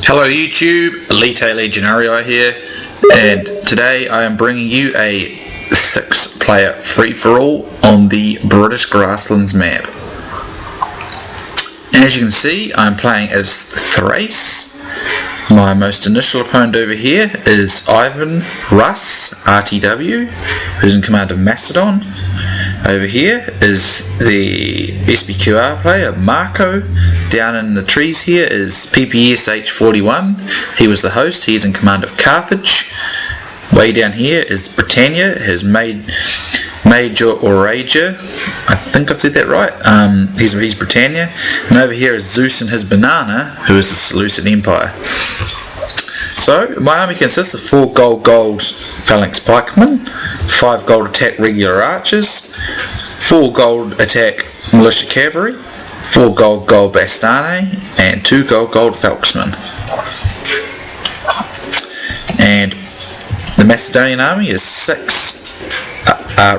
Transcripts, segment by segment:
Hello YouTube, Elite Legionarii here, and today I am bringing you a 6-player free-for-all on the British Grasslands map. As you can see, I'm playing as Thrace. My most initial opponent over here is Ivan Russ, RTW, who's in command of Macedon. Over here is the Spqr player, Marco. Down in the trees here is PPSH41. He was the host. He is in command of Carthage. Way down here is Britannia, his Major Orager. I think I've said that right. He's Britannia. And over here is Zeus and his banana, who is the Seleucid Empire. So, my army consists of 4 gold phalanx pikemen, 5 gold attack regular archers, 4 gold attack militia cavalry, 4 gold bastane, and 2 gold falxmen. And the Macedonian army is 6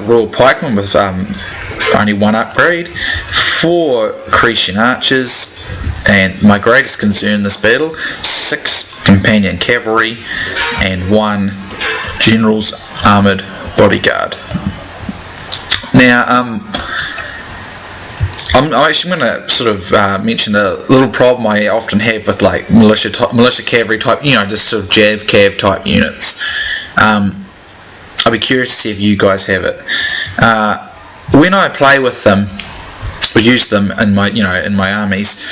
royal pikemen with only 1 upgrade, 4 Cretan archers, and my greatest concern in this battle, 6 companion cavalry and 1 general's armoured bodyguard. Now, I'm actually going to sort of mention a little problem I often have with like militia cavalry type, just sort of Jav Cav type units. I'll be curious to see if you guys have it. When I play with them or use them in my armies,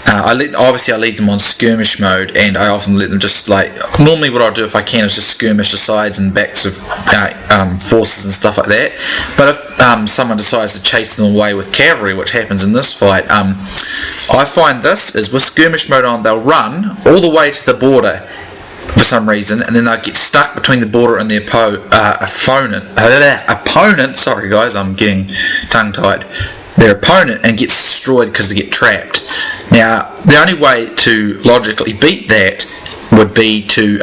I leave them on skirmish mode, and I often let them just normally what I'll do if I can is just skirmish the sides and backs of forces and stuff like that. But if someone decides to chase them away with cavalry, which happens in this fight, I find this is with skirmish mode on, they'll run all the way to the border for some reason, and then they'll get stuck between the border and the opponent. Sorry guys, I'm getting tongue-tied. Their opponent, and gets destroyed because they get trapped. Now, the only way to logically beat that would be to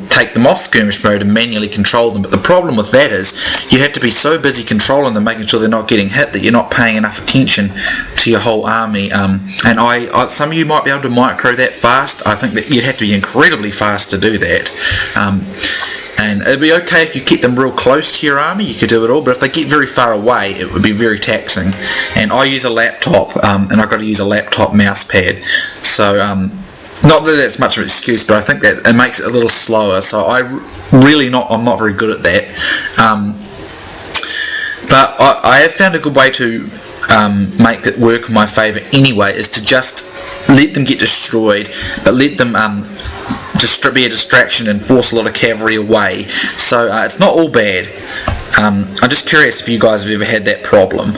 take them off skirmish mode and manually control them, but the problem with that is you have to be so busy controlling them, making sure they're not getting hit, that you're not paying enough attention to your whole army. And some of you might be able to micro that fast. I think that you'd have to be incredibly fast to do that. And it'd be okay if you keep them real close to your army, you could do it all, but if they get very far away, it would be very taxing. And I use a laptop, and I've got to use a laptop mouse pad, so not that that's much of an excuse, but I think that it makes it a little slower, so I'm not very good at that. But I have found a good way to make it work in my favour anyway, is to just let them get destroyed, but let them be a distraction and force a lot of cavalry away. So it's not all bad. I'm just curious if you guys have ever had that problem.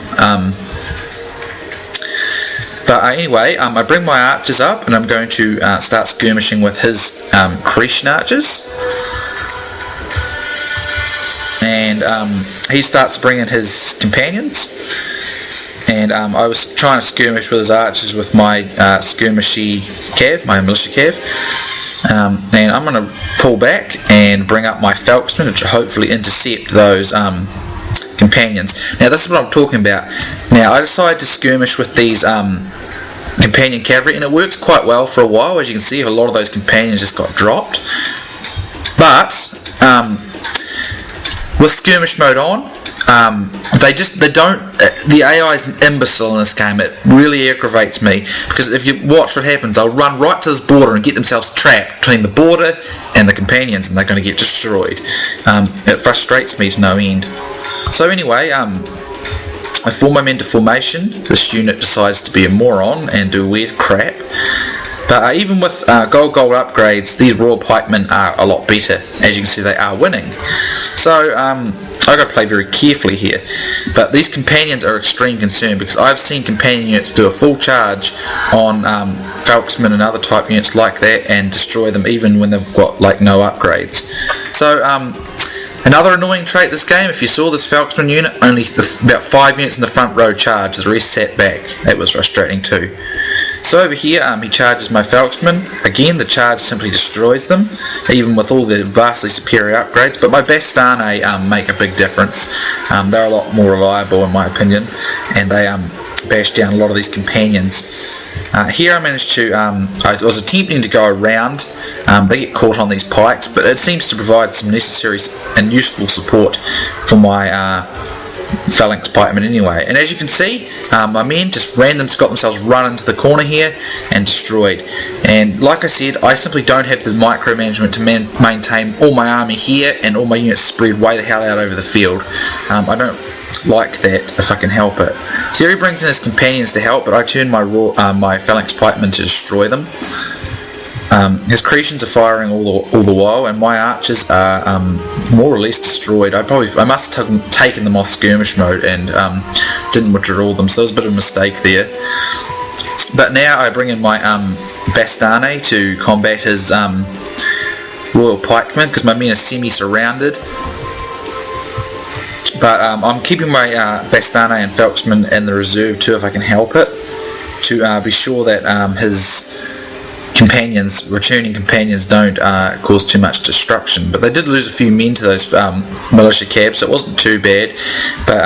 But anyway, I bring my archers up, and I'm going to start skirmishing with his Cretan archers. And he starts bringing his companions. And I was trying to skirmish with his archers with my skirmishy cav, my militia cav. And I'm going to pull back and bring up my falxmen, which will hopefully intercept those companions. Now this is what I'm talking about. Now I decided to skirmish with these companion cavalry, and it works quite well for a while. As you can see, a lot of those companions just got dropped. But with skirmish mode on, the AI is an imbecile in this game. It really aggravates me, because if you watch what happens, they'll run right to this border and get themselves trapped between the border and the companions, and they're going to get destroyed. It frustrates me to no end. So anyway, I form my men to formation. This unit decides to be a moron and do weird crap. But even with gold upgrades, these royal pikemen are a lot better. As you can see, they are winning. So I've got to play very carefully here. But these companions are extreme concern, because I've seen companion units do a full charge on falxmen and other type units like that and destroy them even when they've got no upgrades. So another annoying trait this game, if you saw this falxman unit, only about 5 units in the front row charged, the rest sat back. That was frustrating too. So over here he charges my Falxmen. Again, the charge simply destroys them, even with all the vastly superior upgrades, but my Bastane make a big difference. They're a lot more reliable in my opinion, and they bash down a lot of these companions. Here I managed to, I was attempting to go around, they get caught on these pikes, but it seems to provide some necessary and useful support for my phalanx pikemen anyway. And as you can see, my men just got themselves run into the corner here and destroyed. And like I said, I simply don't have the micromanagement to maintain all my army here and all my units spread way the hell out over the field. I don't like that if I can help it. So here he brings in his companions to help, but I turn my my phalanx pikemen to destroy them. His Cretians are firing all the while, and my archers are more or less destroyed. I must have taken them off skirmish mode and didn't withdraw them, so there was a bit of a mistake there. But now I bring in my Bastane to combat his royal pikemen, because my men are semi-surrounded. But I'm keeping my Bastane and Falxmen in the reserve too if I can help it, to be sure that his returning companions don't cause too much destruction. But they did lose a few men to those militia cabs, so it wasn't too bad. But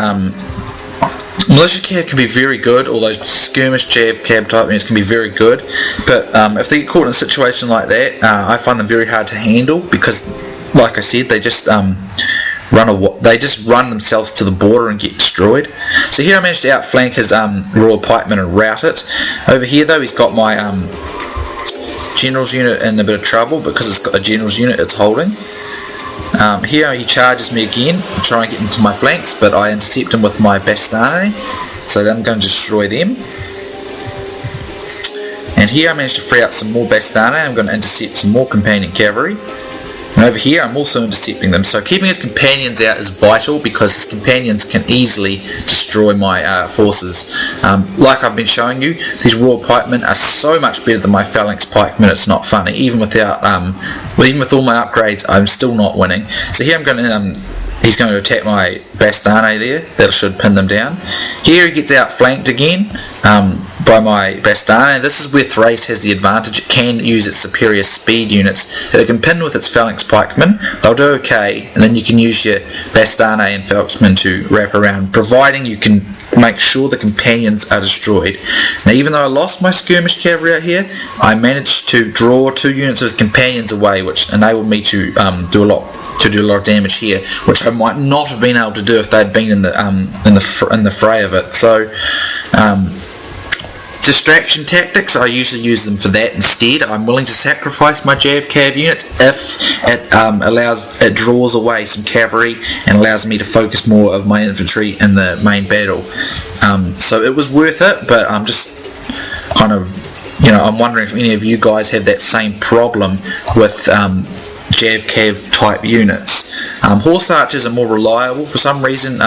militia cab can be very good, or those skirmish cab type units can be very good, but if they get caught in a situation like that, I find them very hard to handle, because like I said, they just run themselves to the border and get destroyed. So here I managed to outflank his royal pikemen and rout it. Over here though, he's got my general's unit in a bit of trouble, because it's got a general's unit it's holding. Here he charges me again, trying to get into my flanks, but I intercept him with my Bastane, so then I'm going to destroy them. And here I managed to free out some more Bastane. I'm going to intercept some more companion cavalry. And over here I'm also intercepting them. So keeping his companions out is vital, because his companions can easily destroy my forces. Like I've been showing you, these royal pikemen are so much better than my phalanx pikemen, it's not funny. Even with all my upgrades, I'm still not winning. So here I'm going to he's going to attack my Bastane there. That should pin them down. Here he gets outflanked again by my Bastane. This is where Thrace has the advantage. It can use its superior speed units that it can pin with its phalanx pikemen. They'll do okay, and then you can use your Bastane and Falxmen to wrap around, providing you can make sure the companions are destroyed. Now, even though I lost my skirmish cavalry out here, I managed to draw 2 units of his companions away, which enabled me to do a lot of damage here, which I might not have been able to do if they'd been in the fray of it. So distraction tactics, I usually use them for that instead. I'm willing to sacrifice my JFK units if it draws away some cavalry and allows me to focus more of my infantry in the main battle. So it was worth it, but I'm just kind of, I'm wondering if any of you guys have that same problem with JFK type units. Horse archers are more reliable for some reason,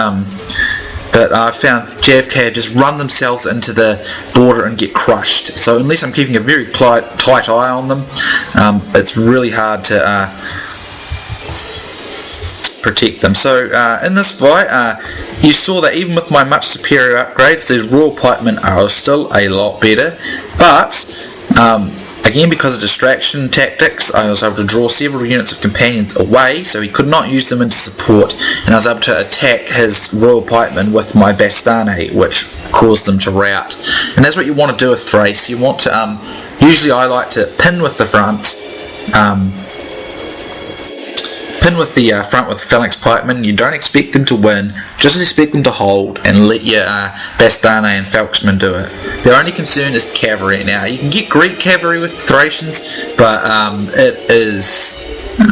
but I found JFK just run themselves into the border and get crushed. So unless I'm keeping a very tight eye on them, it's really hard to protect them. So in this fight, you saw that even with my much superior upgrades, these royal pikemen are still a lot better. But again, because of distraction tactics, I was able to draw several units of companions away, so he could not use them into support, and I was able to attack his royal pikemen with my Bastane, which caused them to rout. And that's what you want to do with Thrace. You want to, usually I like to pin with the front, with phalanx pikemen. You don't expect them to win, just expect them to hold and let your Bastane and Falxmen do it. Their only concern is cavalry. Now, you can get Greek cavalry with Thracians, but it is,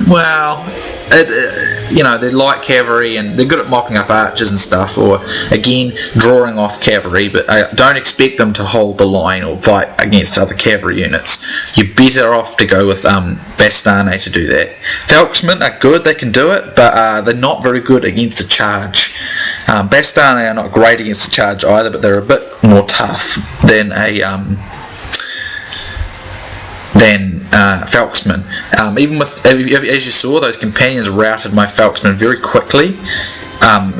well, they're light cavalry and they're good at mopping up archers and stuff, or again drawing off cavalry, but don't expect them to hold the line or fight against other cavalry units. You're better off to go with Bastane to do that. Falxmen are good, they can do it, but they're not very good against a charge. Bastane are not great against a charge either, but they're a bit more tough than Falxmen. Even with, as you saw, those companions routed my Falxmen very quickly,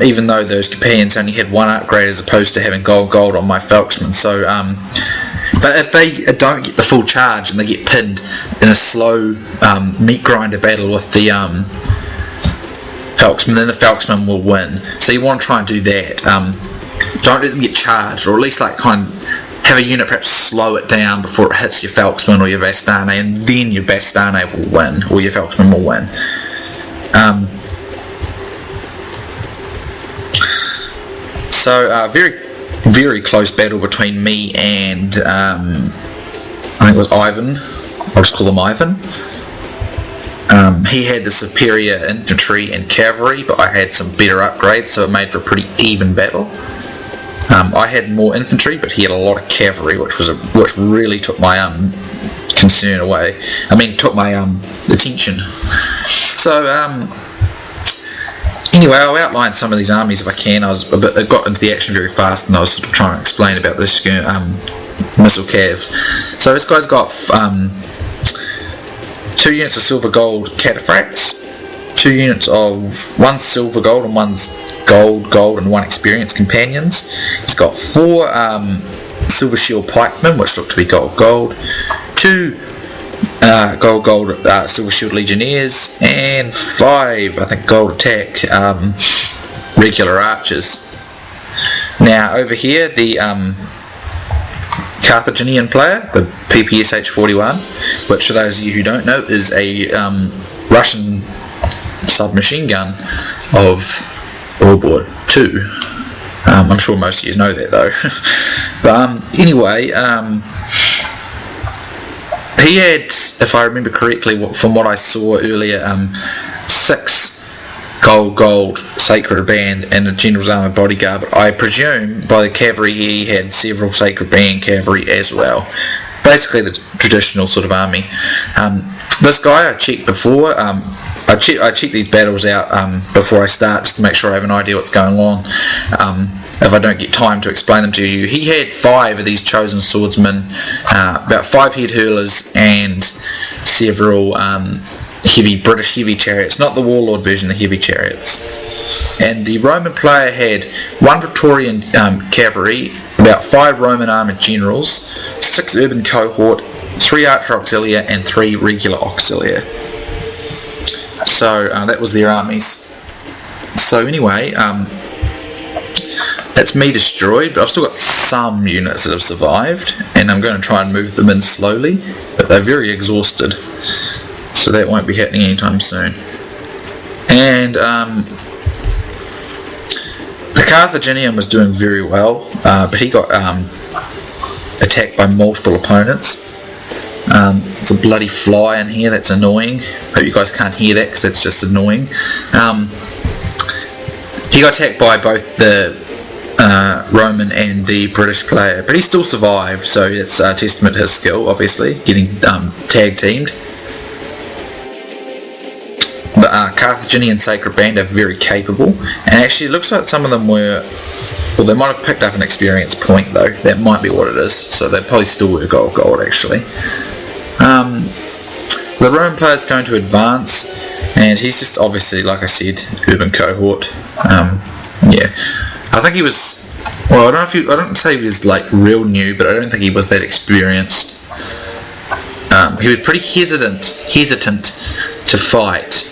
even though those companions only had 1 upgrade as opposed to having gold on my Falxmen. So But if they don't get the full charge and they get pinned in a slow meat grinder battle with the Falxman, then the Falxman will win. So you want to try and do that. Don't let them get charged, or at least like kind of have a unit perhaps slow it down before it hits your Falxman or your Vastane, and then your Vastane will win, or your Falxman will win. So very, very close battle between me and I think it was Ivan. I'll just call him Ivan. He had the superior infantry and cavalry, but I had some better upgrades, so it made for a pretty even battle. I had more infantry, but he had a lot of cavalry, which really took my concern away. I mean, took my attention. So anyway, I'll outline some of these armies if I can. I got into the action very fast, and I was sort of trying to explain about this missile cav. So this guy's got 2 units of silver gold cataphracts, 2 units of 1 silver gold and 1 gold and 1 experienced companions. He's got 4 silver shield pikemen, which look to be gold, 2 gold silver shield legionnaires, and 5 I think gold attack regular archers. Now over here the Carthaginian player, the PPSH-41, which for those of you who don't know is a Russian submachine gun of World War II. I'm sure most of you know that though. But anyway, he had, if I remember correctly from what I saw earlier, 6 gold sacred band and a general's armoured bodyguard, but I presume by the cavalry he had several sacred band cavalry as well. Basically the traditional sort of army. This guy I checked before. I check these battles out before I start, just to make sure I have an idea what's going on. If I don't get time to explain them to you, he had 5 of these chosen swordsmen, about 5 head hurlers, and several British heavy chariots, not the warlord version, the heavy chariots. And the Roman player had 1 Praetorian cavalry, about 5 Roman armoured generals, 6 urban cohort, 3 archer auxilia, and 3 regular auxilia. So that was their armies. So anyway, that's me destroyed, but I've still got some units that have survived, and I'm going to try and move them in slowly, but they're very exhausted, so that won't be happening anytime soon. And the Carthaginian was doing very well, but he got attacked by multiple opponents. It's a bloody fly in here, that's annoying. Hope you guys can't hear that because that's just annoying. He got attacked by both the Roman and the British player, but he still survived, so it's a testament to his skill, obviously, getting tag teamed. The Carthaginian Sacred Band are very capable, and actually it looks like some of them were, well, they might have picked up an experience point though, that might be what it is, so they probably still were gold actually. So the Roman player is going to advance, and he's just obviously, like I said, urban cohort. Yeah, I think he was, well, I don't say he was like real new, but I don't think he was that experienced. He was pretty hesitant to fight.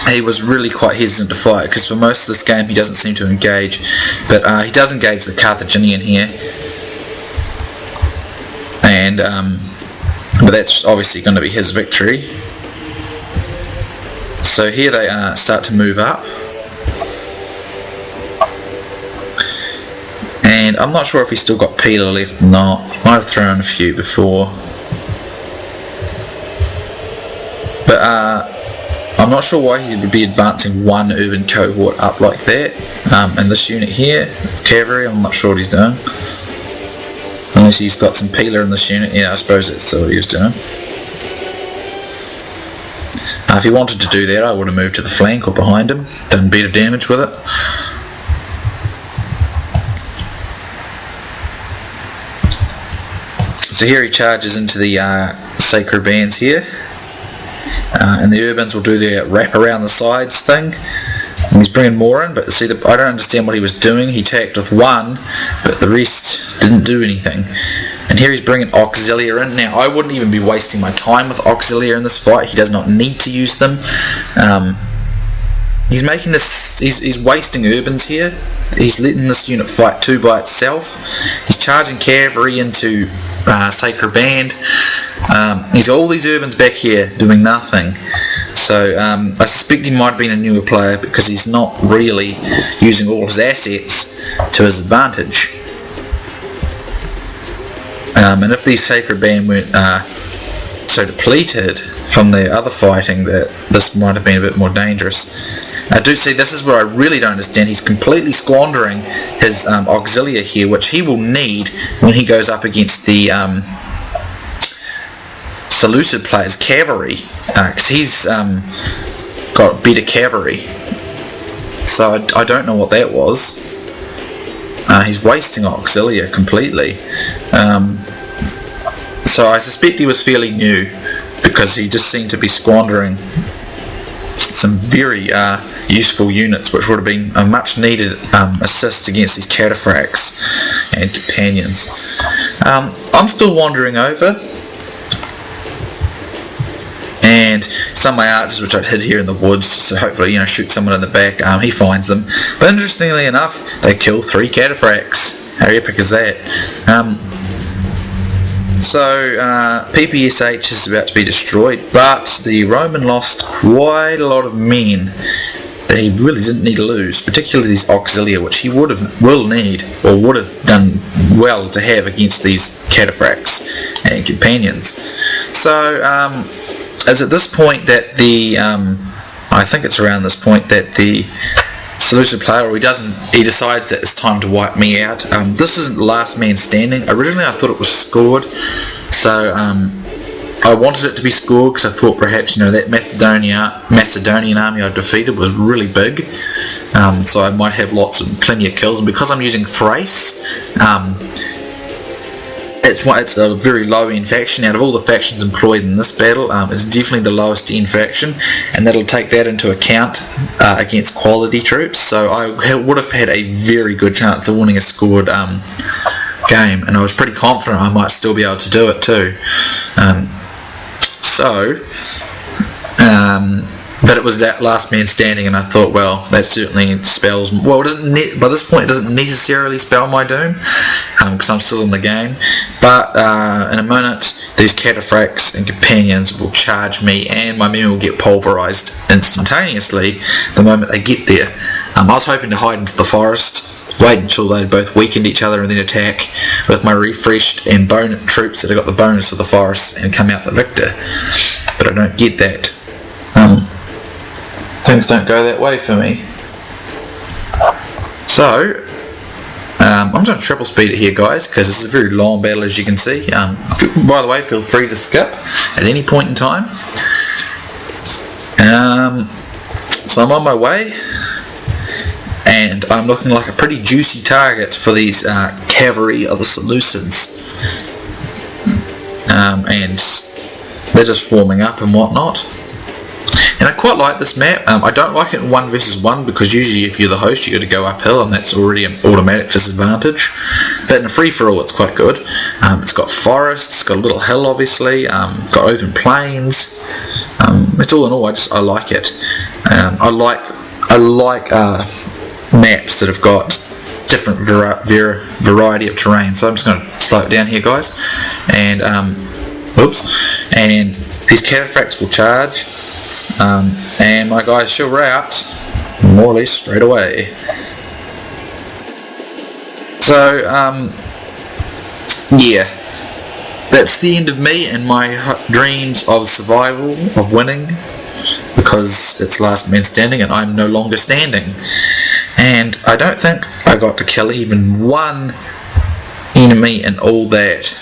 He was really quite hesitant to fight, because for most of this game he doesn't seem to engage, but he does engage the Carthaginian here, and but that's obviously going to be his victory. So here they start to move up, and I'm not sure if he's still got Peeler left or not. Might have thrown a few before, but I'm not sure why he would be advancing 1 urban cohort up like that. And this unit here, cavalry, I'm not sure what he's doing. Unless he's got some Peeler in this unit. Yeah, I suppose that's what he was doing. If he wanted to do that, I would have moved to the flank or behind him, done better damage with it. So here he charges into the sacred bands here, and the urbans will do their wrap around the sides thing. And he's bringing more in, but see, I don't understand what he was doing. He attacked with one, but the rest didn't do anything. And here he's bringing Auxilia in. Now, I wouldn't even be wasting my time with Auxilia in this fight. He does not need to use them. He's making this. He's wasting urbans here. He's letting this unit fight 2 by itself. He's charging cavalry into Sacred Band. He's got all these urbans back here doing nothing. So I suspect he might have been a newer player because he's not really using all his assets to his advantage. And if these Sacred Band weren't so depleted from the other fighting, that this might have been a bit more dangerous. I do see, this is where I really don't understand. He's completely squandering his Auxilia here, which he will need when he goes up against the Seleucid players' cavalry, because he's got better cavalry. So I don't know what that was. He's wasting Auxilia completely. So I suspect he was fairly new, because he just seemed to be squandering some very useful units, which would have been a much needed assist against these cataphracts and companions. I'm still wandering over, and some of my archers, which I'd hid here in the woods, so hopefully, shoot someone in the back, he finds them. But interestingly enough, they kill 3 cataphracts. How epic is that? So PPSH is about to be destroyed, but the Roman lost quite a lot of men that he really didn't need to lose, particularly these Auxilia, which he will need, or would have done well to have against these cataphracts and companions. So as at this point that the I think it's around this point that the Seleucid player, or he decides that it's time to wipe me out. This isn't last man standing. Originally I thought it was scored, so I wanted it to be scored because I thought perhaps that Macedonian army I defeated was really big, so I might have plenty of kills. And because I'm using Thrace, it's a very low end faction. Out of all the factions employed in this battle, it's definitely the lowest end faction, and that'll take that into account against quality troops. So I would have had a very good chance of winning a scored game, and I was pretty confident I might still be able to do it too. But it was that last man standing, and I thought, well, that certainly spells. Well, by this point, it doesn't necessarily spell my doom, because I'm still in the game. But in a minute, these cataphracts and companions will charge me, and my men will get pulverized instantaneously the moment they get there. I was hoping to hide into the forest, wait until they'd both weakened each other, and then attack with my refreshed and troops that have got the bonus of the forest and come out the victor. But I don't get that. Things don't go that way for me. So I'm going to triple speed it here, guys, because this is a very long battle, as you can see. By the way, feel free to skip at any point in time. So I'm on my way, and I'm looking like a pretty juicy target for these cavalry of the Seleucids, and they're just forming up and whatnot. And I quite like this map. I don't like it in 1 versus 1, because usually if you're the host you got to go uphill, and that's already an automatic disadvantage. But in a free-for-all it's quite good. It's got forests, it's got a little hill obviously, it's got open plains. It's all in all, I like it. I like maps that have got different variety of terrain. So I'm just going to slow it down here, guys. And and these cataphracts will charge, and my guys shall rout more or less straight away. So yeah, that's the end of me and my dreams of survival, of winning, because it's last man standing and I'm no longer standing. And I don't think I got to kill even one enemy and all that.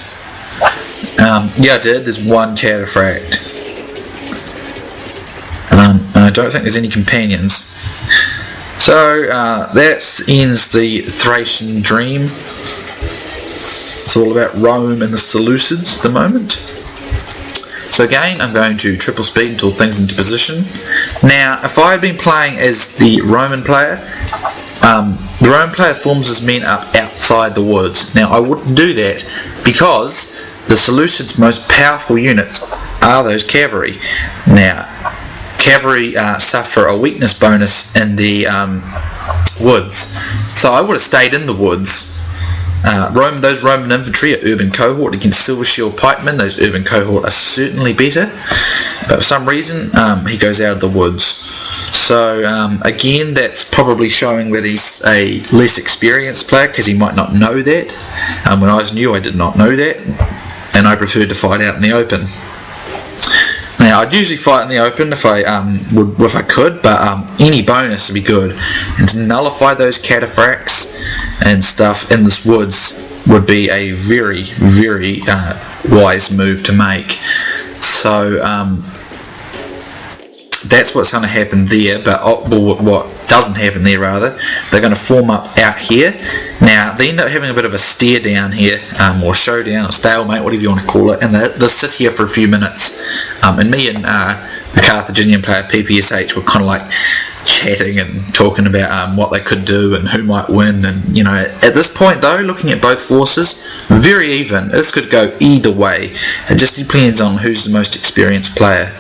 Yeah, I did. There's one cataphract. I don't think there's any companions. So that ends the Thracian dream. It's all about Rome and the Seleucids at the moment. So again, I'm going to triple speed until things into position. Now, if I had been playing as the Roman player, the Roman player forms his men up outside the woods. Now, I wouldn't do that because the Seleucids' most powerful units are those cavalry. Now, cavalry suffer a weakness bonus in the woods, so I would have stayed in the woods. Those Roman infantry are urban cohort against silver shield pikemen. Those urban cohort are certainly better, but for some reason he goes out of the woods. So again, that's probably showing that he's a less experienced player because he might not know that. When I was new, I did not know that, and I preferred to fight out in the open. Now, I'd usually fight in the open if I could, but any bonus would be good. And to nullify those cataphracts and stuff in this woods would be a very, very wise move to make. So that's what's going to happen there, but what doesn't happen there rather, they're going to form up out here. Now they end up having a bit of a stare down here, or showdown, or stalemate, whatever you want to call it, and they'll sit here for a few minutes, and me and the Carthaginian player PPSH were kind of like chatting and talking about what they could do and who might win. And you know, at this point though, looking at both forces, very even. This could go either way. It just depends on who's the most experienced player.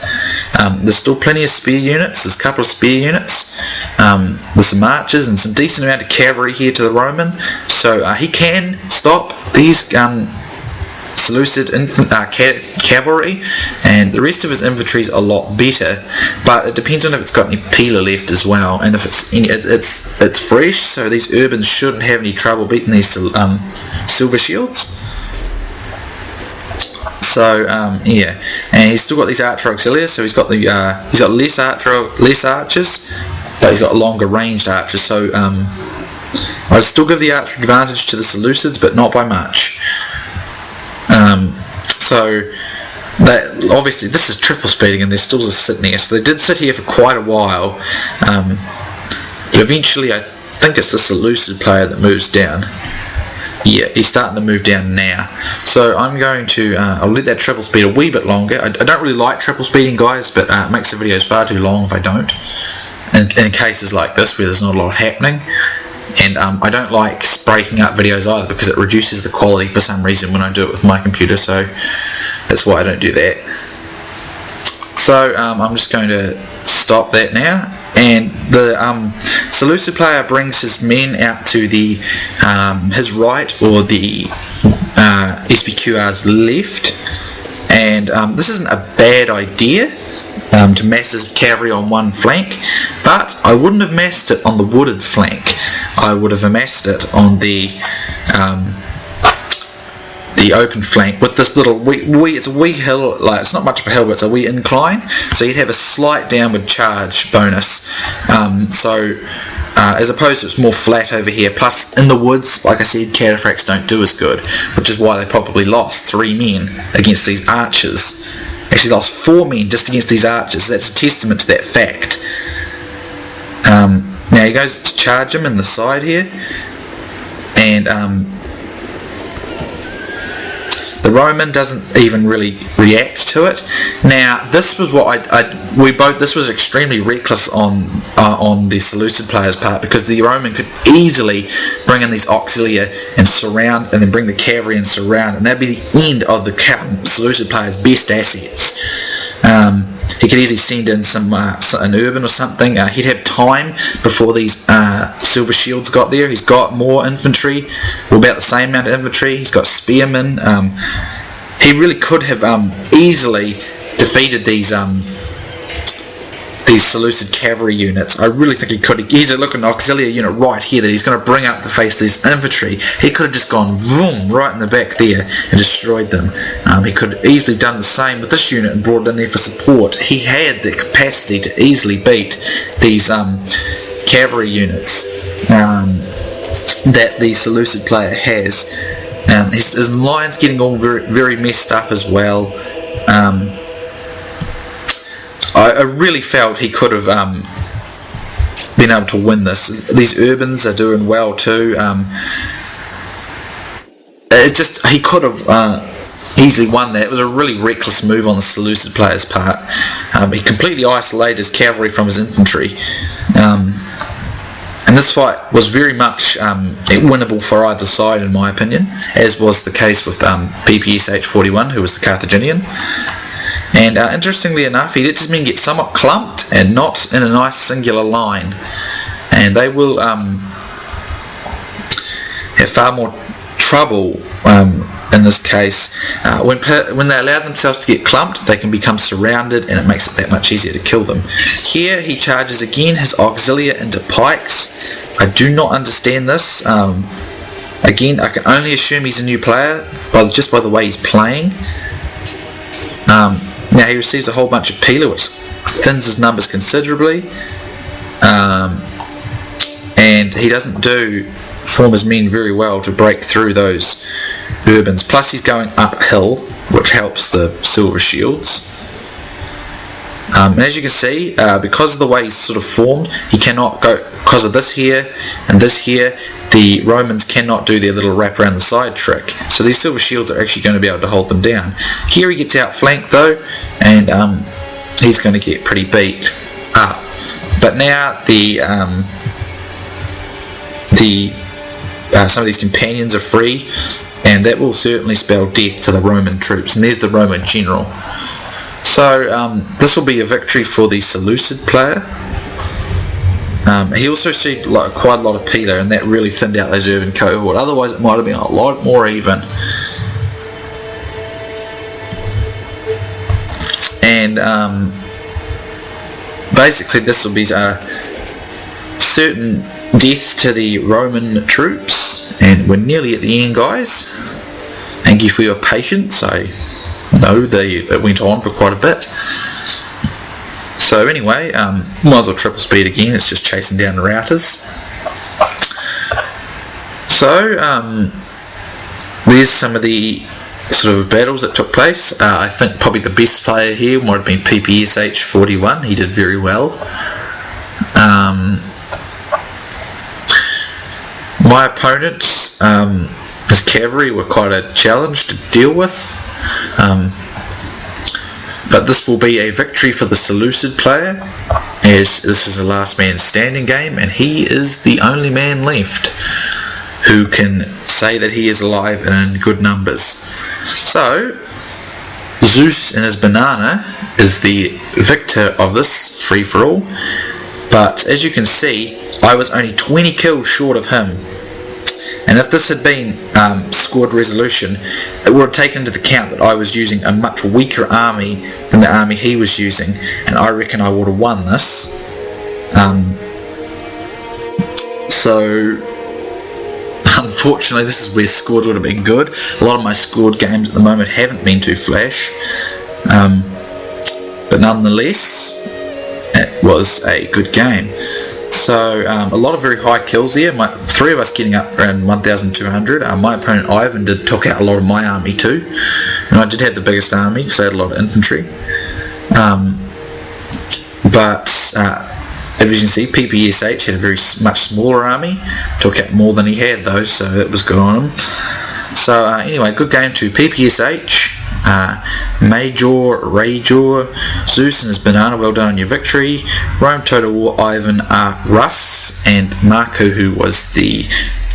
There's still plenty of spear units. There's a couple of spear units. There's some archers and some decent amount of cavalry here to the Roman, so he can stop these Seleucid cavalry, and the rest of his infantry is a lot better, but it depends on if it's got any peeler left as well, and if it's fresh, so these urbans shouldn't have any trouble beating these silver shields. So yeah, and he's still got these archer auxiliaries, so he's got less archers, but he's got longer ranged archers. So I'd still give the archer advantage to the Seleucids, but not by much. So that obviously this is triple speeding, and they're still just sitting here. So they did sit here for quite a while, but eventually I think it's the Seleucid player that moves down. Yeah, he's starting to move down now. So I'm going to I'll let that triple speed a wee bit longer. I don't really like triple speeding, guys, but it makes the videos far too long if I don't. In cases like this where there's not a lot happening. And I don't like breaking up videos either because it reduces the quality for some reason when I do it with my computer, so that's why I don't do that. So I'm just going to stop that now, and the Seleucid player brings his men out to the his right, or the Spqr's left, and this isn't a bad idea to mass his cavalry on one flank, but I wouldn't have massed it on the wooded flank. I would have amassed it on the open flank with this little it's a wee hill, like it's not much of a hill, but it's a wee incline, so you'd have a slight downward charge bonus. As opposed to it's more flat over here. Plus in the woods, like I said, cataphracts don't do as good, which is why they probably lost 3 men against these archers. Actually lost 4 men just against these archers. That's a testament to that fact. Now he goes to charge him in the side here, and the Roman doesn't even really react to it. Now this was what this was extremely reckless on the Seleucid player's part, because the Roman could easily bring in these auxilia and surround, and then bring the cavalry and surround, and that'd be the end of the Seleucid player's best assets. He could easily send in an urban or something. He'd have time before these silver shields got there. He's got more infantry, or about the same amount of infantry. He's got spearmen. He really could have easily defeated these Seleucid cavalry units. I really think he could. He's a looking auxiliary unit right here that he's going to bring up to face this infantry. He could have just gone vroom right in the back there and destroyed them. He could have easily done the same with this unit and brought it in there for support. He had the capacity to easily beat these cavalry units that the Seleucid player has. His line's getting all very, very messed up as well. I really felt he could have been able to win this. These urbans are doing well too. He could have easily won that. It was a really reckless move on the Seleucid player's part. He completely isolated his cavalry from his infantry. And this fight was very much winnable for either side, in my opinion, as was the case with PPSH 41, who was the Carthaginian. And interestingly enough, he did just mean get somewhat clumped and not in a nice singular line. And they will have far more trouble in this case. When they allow themselves to get clumped, they can become surrounded, and it makes it that much easier to kill them. Here he charges again his auxilia into pikes. I do not understand this. Again, I can only assume he's a new player just by the way he's playing. Now he receives a whole bunch of Pila, which thins his numbers considerably, and he doesn't form his men very well to break through those urbans. Plus he's going uphill, which helps the silver shields. And as you can see, because of the way he's sort of formed, he cannot go, because of this here and this here, the Romans cannot do their little wrap around the side trick. So these silver shields are actually going to be able to hold them down. Here he gets outflanked though, and he's going to get pretty beat up. But now some of these companions are free, and that will certainly spell death to the Roman troops. And there's the Roman general. So this will be a victory for the Seleucid player. He also received quite a lot of Pila, and that really thinned out those urban cohort. Otherwise it might have been a lot more even. And basically this will be a certain death to the Roman troops, and we're nearly at the end, guys. Thank you for your patience. I know it went on for quite a bit. So anyway, might as well triple speed again. It's just chasing down the routers. So there's some of the sort of battles that took place. I think probably the best player here might have been PPSH 41. He did very well. My opponents, his cavalry, were quite a challenge to deal with. But this will be a victory for the Seleucid player, as this is a last man standing game, and he is the only man left who can say that he is alive and in good numbers. So Zeus and his banana is the victor of this free-for-all, but as you can see, I was only 20 kills short of him. And if this had been scored resolution, it would have taken into account that I was using a much weaker army than the army he was using, and I reckon I would have won this. So unfortunately this is where scored would have been good. A lot of my scored games at the moment haven't been too flash, but nonetheless it was a good game. So a lot of very high kills here. Three of us getting up around 1,200. My opponent Ivan took out a lot of my army too, and I did have the biggest army because I had a lot of infantry. But as you can see, PPSH had a very much smaller army, took out more than he had though, so it was good on him. So anyway, good game to PPSH. Major, Rajor, Zeus and his banana, well done on your victory. Rome Total War, Ivan R. Russ, and Marco, who was the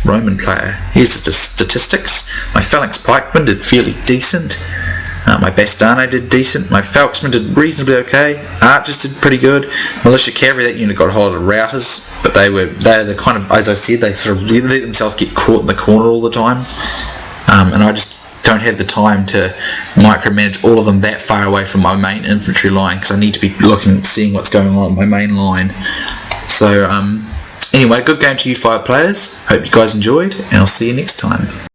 Roman player. Here's the statistics. My phalanx pikemen did fairly decent. My Bastano did decent. My Falksmen did reasonably okay. Archers did pretty good. Militia cavalry, that unit got a whole lot of routers, but they're the kind of, as I said, they sort of let themselves get caught in the corner all the time. And I just don't have the time to micromanage all of them that far away from my main infantry line, because I need to be seeing what's going on my main line. So anyway, good game to you 5 players. Hope you guys enjoyed, and I'll see you next time.